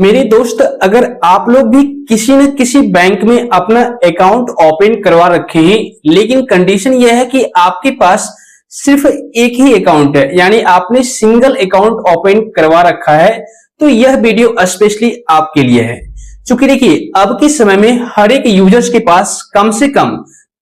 मेरे दोस्त, अगर आप लोग भी किसी न किसी बैंक में अपना अकाउंट ओपन करवा रखे हैं, लेकिन कंडीशन यह है कि आपके पास सिर्फ एक ही अकाउंट है, यानी आपने सिंगल अकाउंट ओपन करवा रखा है, तो यह वीडियो स्पेशली आपके लिए है। क्योंकि देखिए, अब के समय में हर एक यूजर्स के पास कम से कम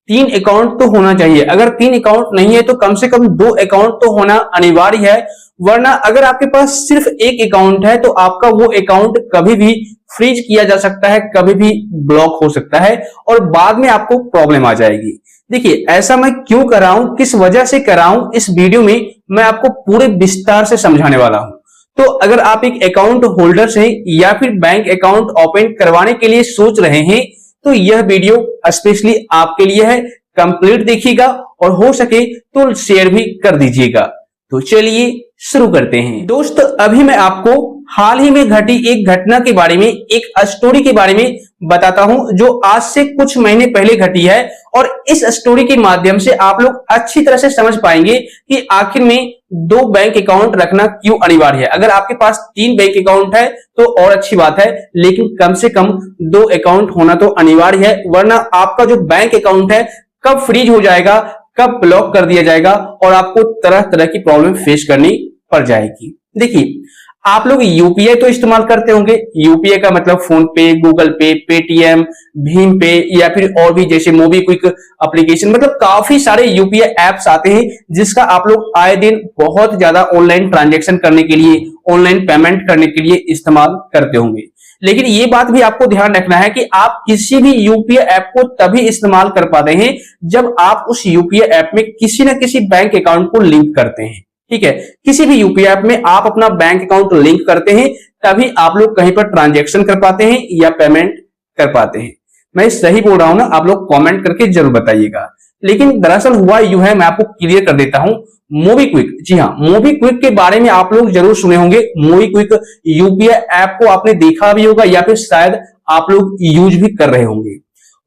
3 अकाउंट तो होना चाहिए। अगर 3 अकाउंट नहीं है तो कम से कम 2 अकाउंट तो होना अनिवार्य है, वरना अगर आपके पास सिर्फ एक अकाउंट है तो आपका वो अकाउंट कभी भी फ्रीज किया जा सकता है, कभी भी ब्लॉक हो सकता है और बाद में आपको प्रॉब्लम आ जाएगी। देखिए, ऐसा मैं क्यों कर रहा हूं, किस वजह से कर रहा हूं, इस वीडियो में मैं आपको पूरे विस्तार से समझाने वाला हूं। तो अगर आप एक अकाउंट होल्डर हैं या फिर बैंक अकाउंट ओपन करवाने के लिए सोच रहे हैं, तो यह वीडियो स्पेशली आपके लिए है। कंप्लीट देखिएगा और हो सके तो शेयर भी कर दीजिएगा। तो चलिए शुरू करते हैं। दोस्त, अभी मैं आपको हाल ही में घटी एक घटना के बारे में, एक स्टोरी के बारे में बताता हूं, जो आज से कुछ महीने पहले घटी है। और इस स्टोरी के माध्यम से आप लोग अच्छी तरह से समझ पाएंगे कि आखिर में 2 बैंक अकाउंट रखना क्यों अनिवार्य है। अगर आपके पास 3 बैंक अकाउंट है तो और अच्छी बात है, लेकिन कम से कम 2 अकाउंट होना तो अनिवार्य है, वरना आपका जो बैंक अकाउंट है कब फ्रीज हो जाएगा, कब ब्लॉक कर दिया जाएगा और आपको तरह तरह की प्रॉब्लम फेस करनी पड़ जाएगी। देखिए, आप लोग यूपीआई तो इस्तेमाल करते होंगे। यूपीआई का मतलब फोन पे, गूगल पे, पेटीएम, भीम पे या फिर और भी जैसे मोबीक्विक एप्लीकेशन, मतलब काफी सारे यूपीआई एप्स आते हैं जिसका आप लोग आए दिन बहुत ज्यादा ऑनलाइन ट्रांजैक्शन करने के लिए, ऑनलाइन पेमेंट करने के लिए इस्तेमाल करते होंगे। लेकिन ये बात भी आपको ध्यान रखना है कि आप किसी भी यूपीआई ऐप को तभी इस्तेमाल कर पाते हैं जब आप उस यूपीआई ऐप में किसी न किसी बैंक अकाउंट को लिंक करते हैं। ठीक है, किसी भी यूपीआई ऐप में आप अपना बैंक अकाउंट लिंक करते हैं, तभी आप लोग कहीं पर ट्रांजैक्शन कर पाते हैं या पेमेंट कर पाते हैं। मैं सही बोल रहा हूं ना? आप लोग कमेंट करके जरूर बताइएगा। लेकिन दरअसल हुआ यूं है, मैं आपको क्लियर कर देता हूं। मोबीक्विक, जी हाँ, मोबीक्विक के बारे में आप लोग जरूर सुने होंगे। मोबीक्विक यूपीआई ऐप को आपने देखा भी होगा या फिर शायद आप लोग यूज भी कर रहे होंगे।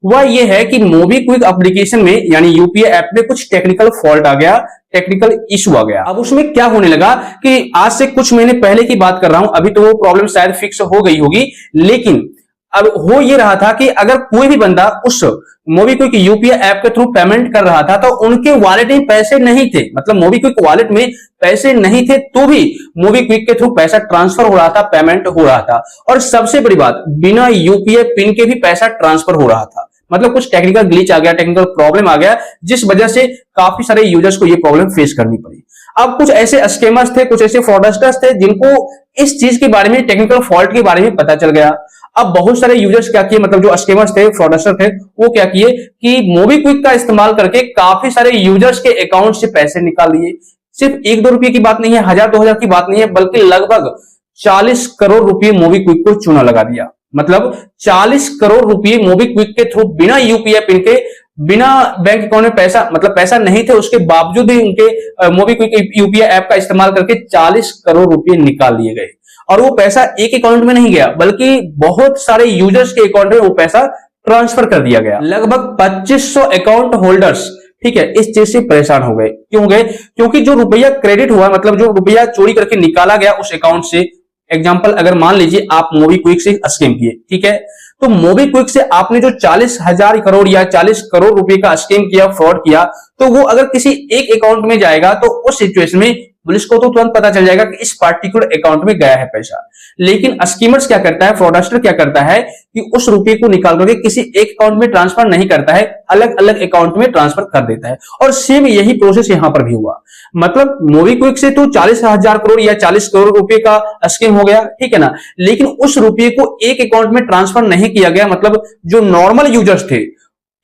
वह यह है कि मोबीक्विक एप्लीकेशन में यानी यूपीआई ऐप में कुछ टेक्निकल फॉल्ट आ गया, टेक्निकल इशू आ गया। अब उसमें क्या होने लगा कि आज से कुछ महीने पहले की बात कर रहा हूं, अभी तो वो प्रॉब्लम शायद फिक्स हो गई होगी, लेकिन अब हो ये रहा था कि अगर कोई भी बंदा उस मोबीक्विक यूपीआई ऐप के थ्रू पेमेंट कर रहा था तो उनके वॉलेट में पैसे नहीं थे, मतलब मोबीक्विक वॉलेट में पैसे नहीं थे, तो भी मोबीक्विक के थ्रू पैसा ट्रांसफर हो रहा था, पेमेंट हो रहा था। और सबसे बड़ी बात, बिना यूपीआई पिन के भी पैसा ट्रांसफर हो रहा था। मतलब कुछ टेक्निकल ग्लिच आ गया, टेक्निकल प्रॉब्लम आ गया, जिस वजह से काफी सारे यूजर्स को ये प्रॉब्लम फेस करनी पड़ी। अब कुछ ऐसे स्कैमर्स थे, कुछ ऐसे फ्रॉडस्टर्स थे जिनको इस चीज के बारे में, टेक्निकल फॉल्ट के बारे में पता चल गया। अब बहुत सारे यूजर्स क्या किए, मतलब जो स्कैमर्स थे, फ्रॉडस्टर थे, वो क्या किए कि मोबीक्विक का इस्तेमाल करके काफी सारे यूजर्स के अकाउंट से पैसे निकाल लिए। सिर्फ 1-2 रुपए की बात नहीं है, 1000-2000 की बात नहीं है, बल्कि लगभग 40 करोड़ रुपए मोबीक्विक को चूना लगा दिया। मतलब 40 करोड़ रुपए मोबीक्विक के थ्रू बिना यूपीआई पिन के, बिना बैंक अकाउंट में पैसा, मतलब पैसा नहीं थे, उसके बावजूद भी उनके मोबीक्विक यूपीआई ऐप का इस्तेमाल करके 40 करोड़ रुपए निकाल लिए गए। और वो पैसा एक अकाउंट में नहीं गया, बल्कि बहुत सारे यूजर्स के अकाउंट में वो पैसा ट्रांसफर कर दिया गया। लगभग 2500 अकाउंट होल्डर्स, ठीक है, इस चीज से परेशान हो गए। क्यों गए? क्योंकि जो रुपया क्रेडिट हुआ, मतलब जो रुपया चोरी करके निकाला गया उस अकाउंट से, एग्जाम्पल अगर मान लीजिए आप मोबीक्विक से स्कैम किए, ठीक है, तो मोबीक्विक से आपने जो 40,000 करोड़ या 40 करोड़ रुपए का स्कैम किया, फ्रॉड किया, तो वो अगर किसी एक अकाउंट में जाएगा तो उस सिचुएशन में पुलिस को तो तुरंत पता चल जाएगा कि इस पार्टिकुलर अकाउंट में गया है पैसा। लेकिन स्कीमर्स क्या करता है, फ्रॉडस्टर क्या करता है कि उस रुपए को निकाल करके किसी एक अकाउंट में ट्रांसफर नहीं करता है, अलग अलग अकाउंट में ट्रांसफर कर देता है। और सेम यही प्रोसेस यहां पर भी हुआ। मतलब मोबीक्विक से तो 40,000 करोड़ या 40 करोड़ रुपए का स्कीम हो गया, ठीक है ना, लेकिन उस रुपए को एक अकाउंट में ट्रांसफर नहीं किया गया। मतलब जो नॉर्मल यूजर्स थे,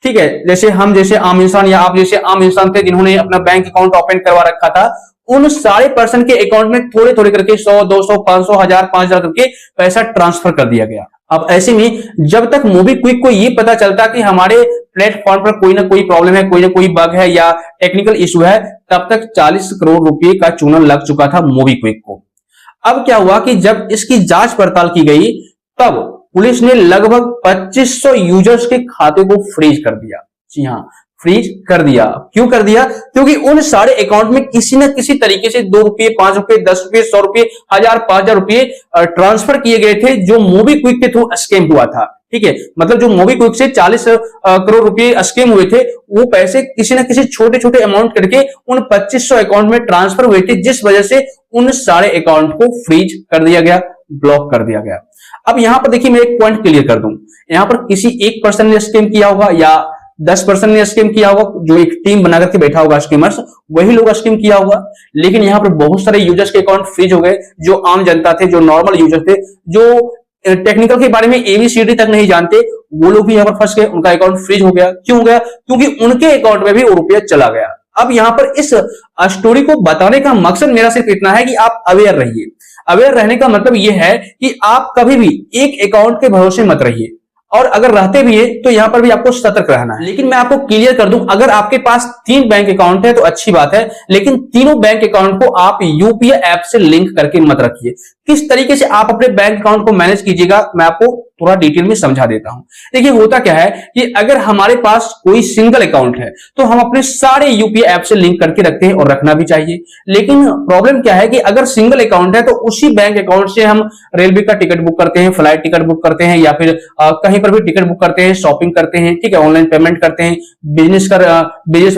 ठीक है, जैसे हम जैसे आम इंसान या आप जैसे आम इंसान थे जिन्होंने अपना बैंक अकाउंट ओपन करवा रखा था, उन सारे पर्सन के अकाउंट में थोड़े थोड़े करके 100, 200, 500, 1000, 5000 करके पैसा ट्रांसफर कर दिया गया। अब ऐसे में जब तक मोबीक्विक को ये पता चलता कि हमारे प्लेटफॉर्म पर कोई ना कोई प्रॉब्लम है, कोई ना कोई बग है या टेक्निकल इशू है, तब तक 40 करोड़ रुपए का चूना लग चुका था मोबीक्विक को। अब क्या हुआ कि जब इसकी जांच पड़ताल की गई, तब पुलिस ने लगभग 2500 यूजर्स के खाते को फ्रीज कर दिया। जी हाँ, फ्रीज कर दिया। क्यों कर दिया? क्योंकि उन सारे अकाउंट में किसी न किसी तरीके से 2 रुपये, 5 रुपये, 10 रुपये, 100 रुपये, 1000, 5000 रुपये ट्रांसफर किए गए थे जो मोबीक्विक के थ्रू स्कैम हुआ था। ठीक है, मतलब जो मोबीक्विक से 40 करोड़ रुपए स्कैम हुए थे, वो पैसे किसी न किसी छोटे छोटे अमाउंट करके उन 2500 अकाउंट में ट्रांसफर हुए थे, जिस वजह से उन सारे अकाउंट को फ्रीज कर दिया गया, ब्लॉक कर दिया गया। अब यहां पर देखिए, मैं एक पॉइंट क्लियर कर दूं, यहां पर किसी एक पर्सन ने स्कैम किया होगा या 10% ने स्कीम किया होगा, जो एक टीम बना करके बैठा होगा स्कीमर्स, वही लोग स्कीम किया होगा। लेकिन यहाँ पर बहुत सारे यूजर्स के अकाउंट फ्रीज हो गए, जो आम जनता थे, जो नॉर्मल यूजर थे, जो टेक्निकल के बारे में एबीसीडी तक नहीं जानते, वो लोग भी यहाँ पर फंस गए, उनका अकाउंट फ्रीज हो गया। क्यों हो गया? क्योंकि उनके अकाउंट में भी वो रुपया चला गया। अब यहाँ पर इस स्टोरी को बताने का मकसद मेरा सिर्फ इतना है कि आप अवेयर रहिए। अवेयर रहने का मतलब यह है कि आप कभी भी एक अकाउंट के भरोसे मत रहिए, और अगर रहते भी है तो यहां पर भी आपको सतर्क रहना है। लेकिन मैं आपको क्लियर कर दूं, अगर आपके पास 3 बैंक अकाउंट है तो अच्छी बात है, लेकिन तीनों बैंक अकाउंट को आप यूपीआई ऐप से लिंक करके मत रखिए। किस तरीके से आप अपने बैंक अकाउंट को मैनेज कीजिएगा, मैं आपको थोड़ा डिटेल में समझा देता हूं। देखिए, होता क्या है कि अगर हमारे पास कोई सिंगल अकाउंट है तो हम अपने सारे यूपीआई ऐप से लिंक करके रखते हैं, और रखना भी चाहिए। लेकिन प्रॉब्लम क्या है कि अगर सिंगल अकाउंट है तो उसी बैंक अकाउंट से हम रेलवे का टिकट बुक करते हैं, फ्लाइट टिकट बुक करते हैं, या फिर कहीं पर भी टिकट बुक करते हैं, शॉपिंग करते हैं, ठीक है, ऑनलाइन पेमेंट करते हैं, बिजनेस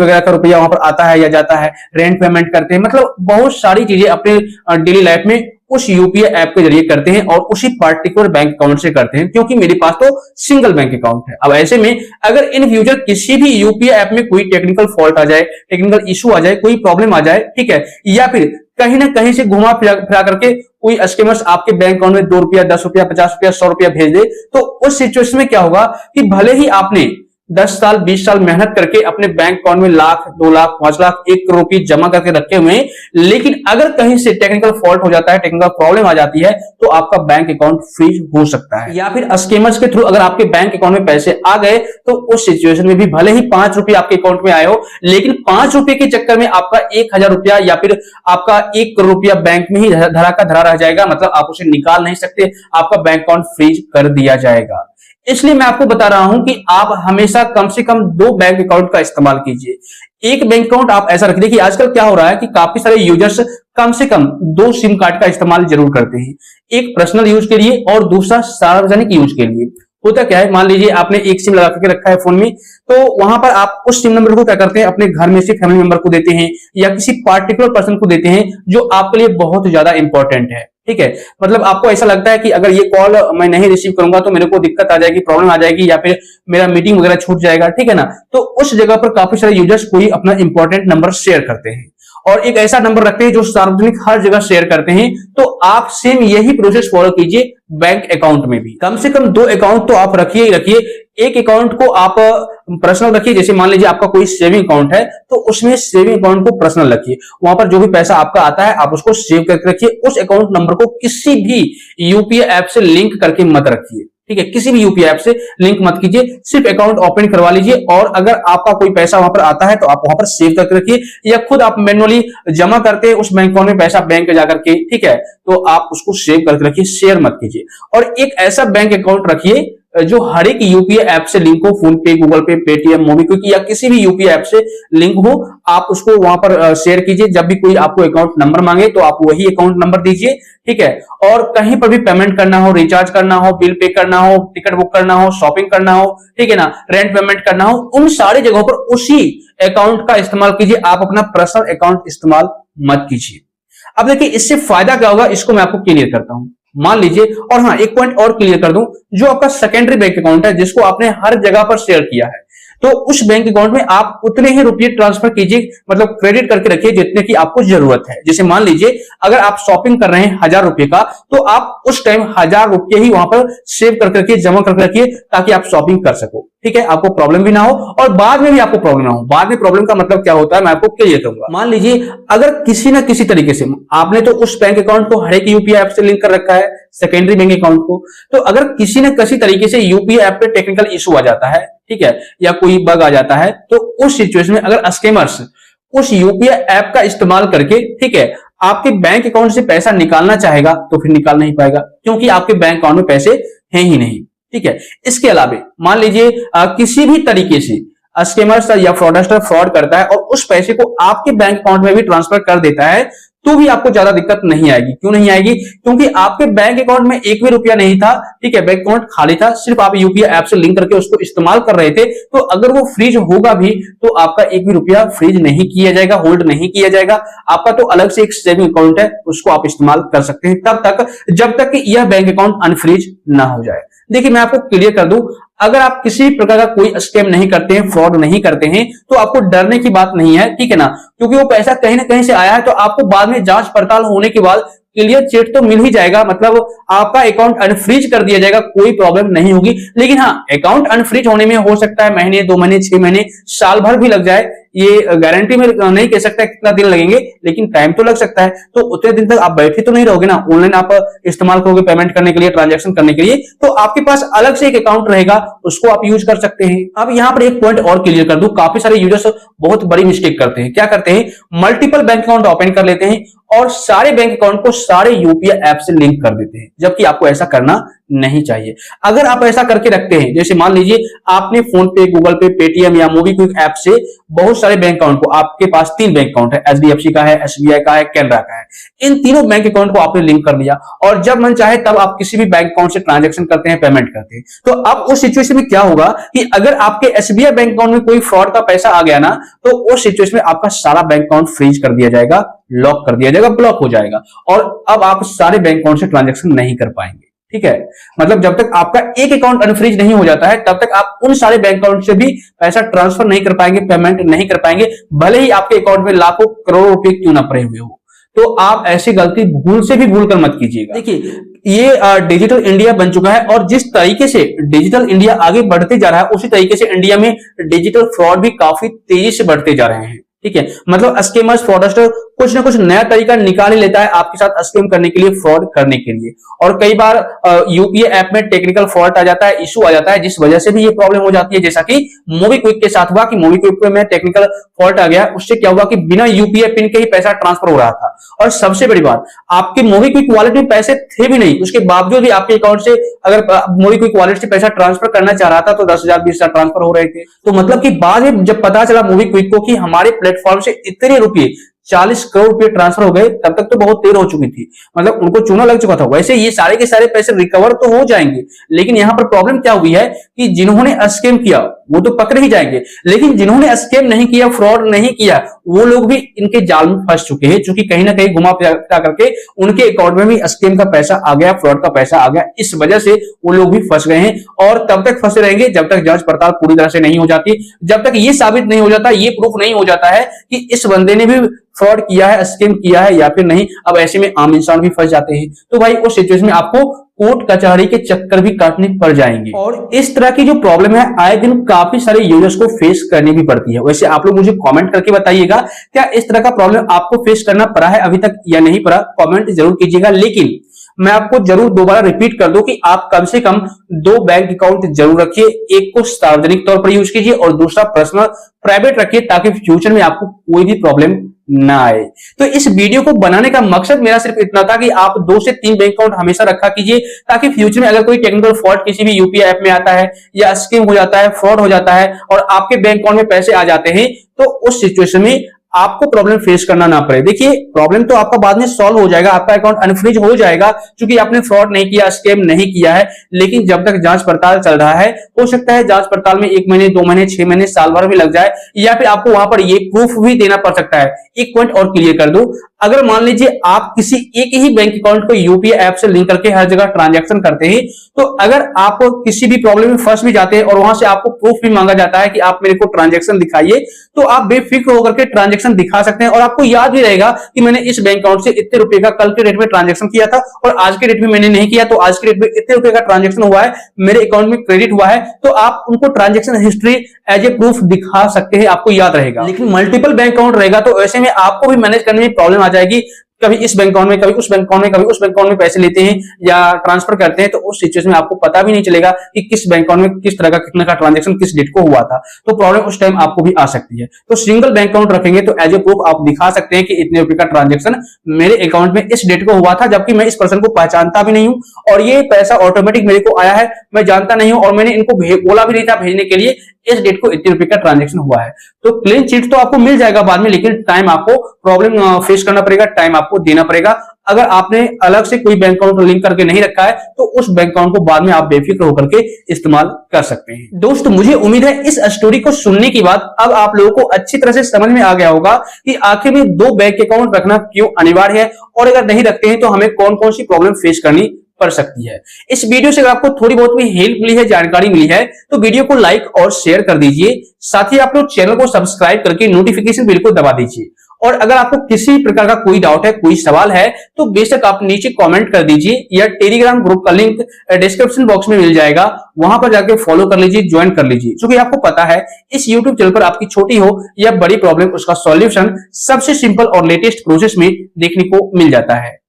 वगैरह का रुपया वहां पर आता है या जाता है, रेंट पेमेंट करते हैं, मतलब बहुत सारी चीजें अपने डेली लाइफ में उस यूपीआई ऐप के जरिए करते हैं, और उसी पार्टिकुलर बैंक अकाउंट से करते हैं, क्योंकि मेरे पास तो सिंगल बैंक अकाउंट है। अब ऐसे में अगर इन फ्यूचर किसी भी यूपीआई ऐप में कोई टेक्निकल फॉल्ट आ जाए, टेक्निकल इशू आ जाए, कोई प्रॉब्लम आ जाए, ठीक है, या फिर कहीं ना कहीं से घुमा फिरा करके कोई स्कैमर्स आपके बैंक अकाउंट में 2 रुपया, 10 रुपया, 50 रुपया, 100 रुपया भेज दे, तो उस सिचुएशन में क्या होगा कि भले ही आपने 10 साल 20 साल मेहनत करके अपने बैंक अकाउंट में लाख, 2 लाख, 5 लाख, 1 करोड़ रुपए जमा करके रखे हुए हैं, लेकिन अगर कहीं से टेक्निकल फॉल्ट हो जाता है, टेक्निकल प्रॉब्लम आ जाती है, तो आपका बैंक अकाउंट फ्रीज हो सकता है। या फिर स्कैमर्स के थ्रू अगर आपके बैंक अकाउंट में पैसे आ गए, तो उस सिचुएशन में भी भले ही 5 रुपए आपके अकाउंट में आए हो, लेकिन 5 रुपए के चक्कर में आपका 1000 रुपया या फिर आपका 1 करोड़ रुपया बैंक में ही धरा का धरा रह जाएगा, मतलब आप उसे निकाल नहीं सकते, आपका बैंक अकाउंट फ्रीज कर दिया जाएगा। इसलिए मैं आपको बता रहा हूं कि आप हमेशा कम से कम 2 बैंक अकाउंट का इस्तेमाल कीजिए। एक बैंक अकाउंट आप ऐसा रखिए कि आजकल क्या हो रहा है कि काफी सारे यूजर्स कम से कम 2 सिम कार्ड का इस्तेमाल जरूर करते हैं, एक पर्सनल यूज के लिए और दूसरा सार्वजनिक यूज के लिए। होता क्या है, मान लीजिए आपने एक सिम लगा के रखा है फोन में, तो वहां पर आप उस सिम नंबर को क्या करते हैं, अपने घर में से फैमिली मेंबर को देते हैं, या किसी पार्टिकुलर पर्सन को देते हैं जो आपके लिए बहुत ज्यादा इंपॉर्टेंट है। ठीक है, मतलब आपको ऐसा लगता है कि अगर ये कॉल मैं नहीं रिसीव करूंगा तो मेरे को दिक्कत आ जाएगी, प्रॉब्लम आ जाएगी, या फिर मेरा मीटिंग वगैरह छूट जाएगा, ठीक है ना। तो उस जगह पर काफी सारे यूजर्स कोई अपना इंपॉर्टेंट नंबर शेयर करते हैं, और एक ऐसा नंबर रखते हैं जो सार्वजनिक हर जगह शेयर करते हैं। तो आप सेम यही प्रोसेस फॉलो कीजिए बैंक अकाउंट में भी। कम से कम 2 अकाउंट तो आप रखिए ही रखिए। एक अकाउंट को आप पर्सनल रखिए, जैसे मान लीजिए आपका कोई सेविंग अकाउंट है तो उसमें सेविंग अकाउंट को पर्सनल रखिए, वहां पर जो भी पैसा आपका आता है आप उसको सेव करके रखिए। उस अकाउंट नंबर को किसी भी यूपीआई ऐप से लिंक करके मत रखिए, ठीक है, किसी भी यूपीआई ऐप से लिंक मत कीजिए, सिर्फ अकाउंट ओपन करवा लीजिए। और अगर आपका कोई पैसा वहां पर आता है तो आप वहां पर सेव करके रखिए, या खुद आप मैन्युअली जमा करते हैं उस बैंक अकाउंट में पैसा बैंक जाकर के, ठीक है, तो आप उसको सेव करके रखिए, शेयर मत कीजिए। और एक ऐसा बैंक अकाउंट रखिए जो हर एक यूपीआई ऐप से लिंक हो, फोन पे, गूगल पे, पेटीएम, मोबीक्विक या किसी भी यूपीआई ऐप से लिंक हो, आप उसको वहां पर शेयर कीजिए। जब भी कोई आपको अकाउंट नंबर मांगे तो आप वही अकाउंट नंबर दीजिए, ठीक है। और कहीं पर भी पेमेंट करना हो, रिचार्ज करना हो, बिल पे करना हो, टिकट बुक करना हो, शॉपिंग करना हो, ठीक है ना, रेंट पेमेंट करना हो, उन सारी जगहों पर उसी अकाउंट का इस्तेमाल कीजिए, आप अपना पर्सनल अकाउंट इस्तेमाल मत कीजिए। अब देखिए इससे फायदा क्या होगा, इसको मैं आपको क्लियर करता हूं। मान लीजिए, और हाँ एक पॉइंट और क्लियर कर दूं, जो आपका सेकेंडरी बैंक अकाउंट है जिसको आपने हर जगह पर शेयर किया है, तो उस बैंक अकाउंट में आप उतने ही रुपये ट्रांसफर कीजिए, मतलब क्रेडिट करके रखिए जितने की आपको जरूरत है। जैसे मान लीजिए अगर आप शॉपिंग कर रहे हैं 1000 रुपए का, तो आप उस टाइम 1000 रुपये ही वहां पर सेव करके रखिए, जमा करके रखिए, ताकि आप शॉपिंग कर सको, ठीक है, आपको प्रॉब्लम भी ना हो और बाद में भी आपको प्रॉब्लम ना हो। बाद में प्रॉब्लम का मतलब क्या होता है मैं आपको क्लियर करूंगा। मान लीजिए अगर किसी ना किसी तरीके से आपने तो उस बैंक अकाउंट को हर एक यूपीआई ऐप से लिंक कर रखा है, सेकेंडरी बैंक अकाउंट को, तो अगर किसी न किसी तरीके से यूपीआई ऐप पे टेक्निकल इशू आ जाता है, ठीक है, या कोई बग आ जाता है, तो उस सिचुएशन में अगर स्कैमर्स उस यूपीआई ऐप का इस्तेमाल करके, ठीक है, आपके बैंक अकाउंट से पैसा निकालना चाहेगा तो फिर निकाल नहीं पाएगा, क्योंकि आपके बैंक अकाउंट में पैसे हैं ही नहीं, ठीक है। इसके अलावा मान लीजिए किसी भी तरीके से स्कैमर्स या फ्रॉडस्टर फ्रॉड करता है और उस पैसे को आपके बैंक अकाउंट में भी ट्रांसफर कर देता है, तो भी आपको ज्यादा दिक्कत नहीं आएगी। क्यों नहीं आएगी? क्योंकि आपके बैंक अकाउंट में एक भी रुपया नहीं था, ठीक है, बैंक अकाउंट खाली था, सिर्फ आप यूपीआई ऐप से लिंक करके उसको इस्तेमाल कर रहे थे। तो अगर वो फ्रीज होगा भी तो आपका एक भी रुपया फ्रीज नहीं किया जाएगा, होल्ड नहीं किया जाएगा। आपका तो अलग से एक सेविंग अकाउंट है, उसको आप इस्तेमाल कर सकते हैं तब तक जब तक कि यह बैंक अकाउंट अनफ्रीज ना हो जाए। देखिए मैं आपको क्लियर कर दूं, अगर आप किसी प्रकार का कोई स्कैम नहीं करते हैं, फ्रॉड नहीं करते हैं, तो आपको डरने की बात नहीं है, ठीक है ना, क्योंकि वो पैसा कहीं ना कहीं से आया है। तो आपको बाद में जांच पड़ताल होने के बाद क्लियर चिट तो मिल ही जाएगा, मतलब आपका अकाउंट अनफ्रीज कर दिया जाएगा, कोई प्रॉब्लम नहीं होगी। लेकिन हाँ, अकाउंट अनफ्रीज होने में हो सकता है महीने, 2 महीने, 6 महीने, साल भर भी लग जाए। ये गारंटी में नहीं कह सकता कितना दिन लगेंगे, लेकिन टाइम तो लग सकता है। तो उतने दिन तक आप बैठे तो नहीं रहोगे ना, ऑनलाइन आप इस्तेमाल करोगे पेमेंट करने के लिए, ट्रांजैक्शन करने के लिए, तो आपके पास अलग से एक अकाउंट रहेगा, उसको आप यूज कर सकते हैं। अब यहाँ पर एक पॉइंट और क्लियर कर दूं, काफी सारे यूजर्स बहुत बड़ी मिस्टेक करते हैं। क्या करते हैं? मल्टीपल बैंक अकाउंट ओपन कर लेते हैं और सारे बैंक अकाउंट को सारे यूपीआई ऐप से लिंक कर देते हैं, जबकि आपको ऐसा करना नहीं चाहिए। अगर आप ऐसा करके रखते हैं, जैसे मान लीजिए आपने फोन पे, गूगल पे, पेटीएम या मोबीक्विक ऐप से बहुत सारे बैंक अकाउंट को, आपके पास 3 बैंक अकाउंट है, एचडीएफसी का है, एसबीआई का है, कैनरा का है, इन तीनों बैंक अकाउंट को आपने लिंक कर लिया और जब मन चाहे तब आप किसी भी बैंक अकाउंट से ट्रांजेक्शन करते हैं, पेमेंट करते हैं। तो अब उस सिचुएशन में क्या होगा कि अगर आपके एसबीआई बैंक अकाउंट में कोई फ्रॉड का पैसा आ गया ना, तो उस सिचुएशन में आपका सारा बैंक अकाउंट फ्रीज कर दिया जाएगा, लॉक कर दिया जाएगा, ब्लॉक हो जाएगा और अब आप सारे बैंक अकाउंट से ट्रांजैक्शन नहीं कर पाएंगे। ठीक है, मतलब जब तक आपका एक अकाउंट अनफ्रीज नहीं हो जाता है तब तक आप उन सारे बैंक अकाउंट से भी पैसा ट्रांसफर नहीं कर पाएंगे, पेमेंट नहीं कर पाएंगे, भले ही आपके अकाउंट में लाखों करोड़ों रुपए क्यों ना पड़े हुए हो। तो आप ऐसी गलती भूल से भी भूल कर मत कीजिएगा। देखिए ये डिजिटल इंडिया बन चुका है और जिस तरीके से डिजिटल इंडिया आगे बढ़ते जा रहा है उसी तरीके से इंडिया में डिजिटल फ्रॉड भी काफी तेजी से बढ़ते जा रहे हैं। ठीक है, मतलब स्कैमर्स, फ्रॉडस्टर कुछ ना कुछ नया तरीका निकाल ही लेता है आपके साथ स्कैम करने के लिए, फ्रॉड करने के लिए। और कई बार यूपीआई ऐप में टेक्निकल फॉल्ट आ जाता है, इशू आ जाता है, जिस वजह से भी ये प्रॉब्लम हो जाती है। जैसा कि मोबीक्विक के साथ हुआ कि मोबीक्विक में टेक्निकल फॉल्ट आ गया, उससे क्या हुआ कि बिना यूपीआई पिन के ही पैसा ट्रांसफर हो रहा था। और सबसे बड़ी बात, आपके मोबीक्विक वॉलेट में पैसे थे भी नहीं, उसके बावजूद भी आपके अकाउंट से अगर मोबीक्विक वॉलेट से पैसा ट्रांसफर करना चाह रहा था तो 10,000 20,000 ट्रांसफर हो रहे थे। तो मतलब कि बाद में जब पता चला मोबीक्विक को कि हमारे प्लेटफॉर्म से इतने रुपए 40 करोड़ रुपए ट्रांसफर हो गए, तब तक तो बहुत देर हो चुकी थी, मतलब उनको चूना लग चुका था। वैसे ये सारे के सारे पैसे रिकवर तो हो जाएंगे, लेकिन यहां पर प्रॉब्लम क्या हुई है कि जिन्होंने स्कैम किया वो तो पकड़े ही जाएंगे, लेकिन जिन्होंने स्कैम नहीं किया, फ्रॉड नहीं किया, वो लोग भी इनके जाल में फंस चुके हैं, क्योंकि कहीं ना कहीं घुमा फिरा करके उनके अकाउंट में भी स्कैम का पैसा आ गया, फ्रॉड का पैसा आ गया। इस वजह से वो लोग भी फंस गए हैं और तब तक फंसे रहेंगे जब तक जांच पड़ताल पूरी तरह से नहीं हो जाती, जब तक ये साबित नहीं हो जाता, ये प्रूफ नहीं हो जाता है कि इस बंदे ने भी फ्रॉड किया है, स्कैम किया है या फिर नहीं। अब ऐसे में आम इंसान भी फंस जाते हैं। तो भाई उस सिचुएशन में आपको कोर्ट कचहरी के चक्कर भी काटने पड़ जाएंगे और इस तरह की जो प्रॉब्लम है आए दिन काफी सारे यूजर्स को फेस करनी भी पड़ती है। वैसे आप लोग मुझे कमेंट करके बताइएगा, क्या इस तरह का प्रॉब्लम आपको फेस करना पड़ा है अभी तक या नहीं पड़ा, कमेंट जरूर कीजिएगा। लेकिन मैं आपको जरूर दोबारा रिपीट कर दूं कि आप कम से कम 2 बैंक अकाउंट जरूर रखिए, एक को सार्वजनिक तौर पर यूज कीजिए और दूसरा पर्सनल प्राइवेट रखिए, ताकि फ्यूचर में आपको कोई भी प्रॉब्लम ना आए। तो इस वीडियो को बनाने का मकसद मेरा सिर्फ इतना था कि आप 2 से 3 बैंक अकाउंट हमेशा रखा कीजिए, ताकि फ्यूचर में अगर कोई टेक्निकल फॉल्ट किसी भी यूपीआई ऐप में आता है या स्कैम हो जाता है, फ्रॉड हो जाता है और आपके बैंक अकाउंट में पैसे आ जाते हैं, तो उस सिचुएशन में आपको प्रॉब्लम फेस करना ना पड़े। देखिए प्रॉब्लम तो आपका बाद में सॉल्व हो जाएगा, आपका अकाउंट अनफ्रीज हो जाएगा क्योंकि आपने फ्रॉड नहीं किया, स्कैम नहीं किया है। लेकिन जब तक जांच पड़ताल चल रहा है, हो सकता है जांच पड़ताल में 1 महीने, 2 महीने, 6 महीने, साल भर भी लग जाए, या फिर आपको वहां पर ये प्रूफ भी देना पड़ सकता है। एक पॉइंट और क्लियर कर दो, अगर मान लीजिए आप किसी एक ही बैंक अकाउंट को यूपीआई ऐप से लिंक करके हर जगह ट्रांजैक्शन करते हैं, तो अगर आप किसी भी प्रॉब्लम में फंस भी जाते हैं और वहां से आपको प्रूफ भी मांगा जाता है कि आप मेरे को ट्रांजैक्शन दिखाइए, तो आप बेफिक्र होकर के ट्रांजैक्शन दिखा सकते हैं और आपको याद भी रहेगा कि मैंने इस बैंक अकाउंट से इतने रुपए का कल के डेट में ट्रांजैक्शन किया था और आज के डेट में मैंने नहीं किया, तो आज के डेट में इतने रुपए का ट्रांजैक्शन हुआ है, मेरे अकाउंट में क्रेडिट हुआ है। तो आप उनको transaction history as a proof दिखा सकते हैं, आपको याद रहेगा। लेकिन मल्टीपल बैंक अकाउंट रहेगा तो ऐसे में आपको भी मैनेज करने में प्रॉब्लम आ जाएगी। कभी इस बैंक अकाउंट में, कभी उस बैंक अकाउंट में, कभी उस बैंक अकाउंट में पैसे लेते हैं या ट्रांसफर करते हैं, तो उस सिचुएशन में आपको पता भी नहीं चलेगा कि किस बैंक अकाउंट में किस तरह का कितना का ट्रांजेक्शन किस डेट को हुआ था। तो प्रॉब्लम उस टाइम आपको भी आ सकती है। तो सिंगल बैंक अकाउंट रखेंगे तो एज ए प्रूफ आप दिखा सकते हैं कि इतने रुपए का ट्रांजेक्शन मेरे अकाउंट में इस डेट को हुआ था, जबकि मैं इस पर्सन को पहचानता भी नहीं हूं और ये पैसा ऑटोमेटिक मेरे को आया है, मैं जानता नहीं हूं और मैंने इनको बोला भी नहीं था भेजने के लिए, इस डेट को इतने रुपए का ट्रांजेक्शन हुआ है। तो क्लीन चिट तो आपको मिल जाएगा बाद में, लेकिन टाइम आपको प्रॉब्लम फेस करना पड़ेगा, टाइम आपको देना पड़ेगा। अगर आपने अलग से कोई बैंक अकाउंट लिंक करके नहीं रखा है तो उस बैंक अकाउंट को बाद में आप बेफिक्र होकर के इस्तेमाल कर सकते हैं। दोस्तों मुझे उम्मीद है इस स्टोरी को सुनने के बाद अब आप लोगों को अच्छी तरह से समझ में आ गया होगा कि आखिर में दो बैंक अकाउंट रखना क्यों अनिवार्य है और अगर नहीं रखते हैं तो हमें कौन कौन सी प्रॉब्लम फेस करनी पड़ सकती है। इस वीडियो से अगर आपको थोड़ी बहुत भी हेल्प मिली है, जानकारी मिली है, तो वीडियो को लाइक और शेयर कर दीजिए। साथ ही आप लोग चैनल को सब्सक्राइब करके नोटिफिकेशन बिल को दबा दीजिए। और अगर आपको किसी प्रकार का कोई डाउट है, कोई सवाल है, तो बेशक आप नीचे कमेंट कर दीजिए या टेलीग्राम ग्रुप का लिंक डिस्क्रिप्शन बॉक्स में मिल जाएगा, वहां पर जाके फॉलो कर लीजिए, ज्वाइन कर लीजिए। क्योंकि आपको पता है इस यूट्यूब चैनल पर आपकी छोटी हो या बड़ी प्रॉब्लम, उसका सॉल्यूशन सबसे सिंपल और लेटेस्ट प्रोसेस में देखने को मिल जाता है।